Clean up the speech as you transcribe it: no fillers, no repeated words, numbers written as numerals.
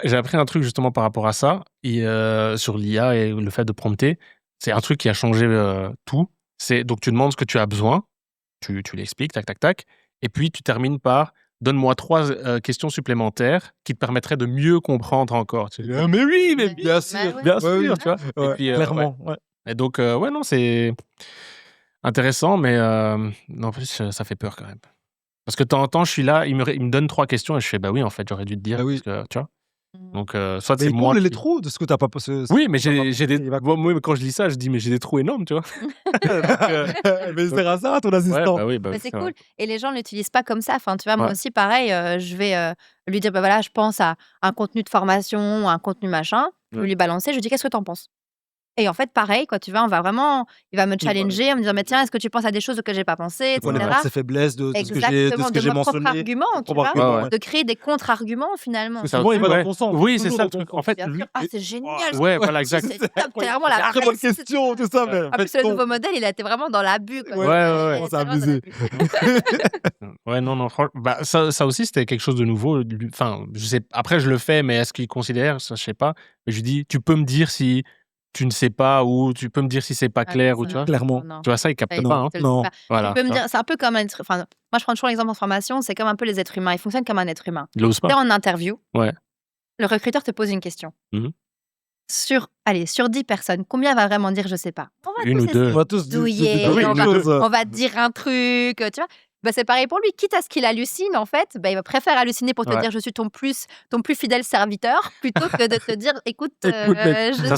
J'ai appris un truc justement par rapport à ça, sur l'IA et le fait de prompter. C'est un truc qui a changé tout. C'est donc tu demandes ce que tu as besoin, tu l'expliques, tac, tac, tac, et puis tu termines par donne-moi 3 questions supplémentaires qui te permettraient de mieux comprendre encore. Tu dis, ah, mais oui, mais Bien sûr, bien ouais, oui, sûr, tu vois. ouais, Et puis, clairement, ouais. Et donc, ouais, non, c'est intéressant, mais en plus, ça fait peur quand même. Parce que de temps en temps, je suis là, il me donne 3 questions et je fais: «Bah oui, en fait, j'aurais dû te dire», Bah oui. parce que tu vois? Mmh. Donc, soit Mais c'est il moi comble les qui trous de ce que tu as pas ce oui, mais tu as pas j'ai des il va moi, quand je lis ça, je dis: «Mais j'ai des trous énormes», tu vois? mais il donc sert à ça, ton ouais, assistant. bah oui, Mais oui, c'est c'est vrai. cool et les gens l'utilisent pas comme ça. Enfin, tu vois, moi Ouais. aussi pareil, je vais, lui dire: «Bah, voilà, je pense à un contenu de formation, un contenu machin». Je vais Ouais. lui balancer, je lui dis: «Qu'est-ce que tu en penses?» Et en fait, pareil, quoi, tu vois, il va me Il va challenger en me disant: «Mais tiens, est-ce que tu penses à des choses auxquelles j'ai pas pensé?» de et connaître cetera. ses faiblesses, de ce que j'ai Exactement, de j'ai mon propre mentionné, argument, ton tu propre vois? argument, Ouais, ouais. ouais. De créer des contre-arguments C'est finalement. ça Souvent, aussi, il va dans ouais. ton sens, Oui, c'est toujours ça dans le ton truc. En sens. fait, Bien sûr. lui «Ah, c'est génial, ouais, ça, voilà, exact. c'est top, tu es vraiment la Très bonne best!» question, tout ça, mais En plus, le nouveau modèle, il a été vraiment dans l'abus, quoi. Ouais, Ouais, ouais, ouais. oh, C'est c'est vraiment dans abusé. l'abus. Ouais, non, non, bah, ça aussi, c'était quelque chose de nouveau. Enfin, je sais, après, je le fais, mais est-ce qu'il considère? Ça, je sais pas. Mais je lui dis: «Tu peux me dire si tu ne sais pas ou tu peux me dire si c'est pas Ah non, clair ou» ça tu non, vois? Clairement. non, non. Tu vois, ça, il capte Ça, pas, Non, hein. te le dit non. pas. Tu Voilà, peux tu me vois? dire c'est un peu comme un être enfin, moi, je prends toujours l'exemple en formation, c'est comme un peu les êtres humains. Ils fonctionnent comme un être humain. Il ose Tu pas. es en interview, Ouais. le recruteur te pose une question. Mmh. Sur 10 personnes, combien va vraiment dire: «Je sais pas»? On va 1 ou tous essayer 2. On va tous se douiller, Ah oui, dire on quelque va 1 ou 2. chose. on va te dire un truc, tu vois? Bah, c'est pareil pour lui, quitte à ce qu'il hallucine en fait, bah, il va préférer halluciner pour te Ouais. dire: «Je suis ton plus fidèle serviteur» plutôt que de te dire: «Écoute, Écoute, mec, je Ça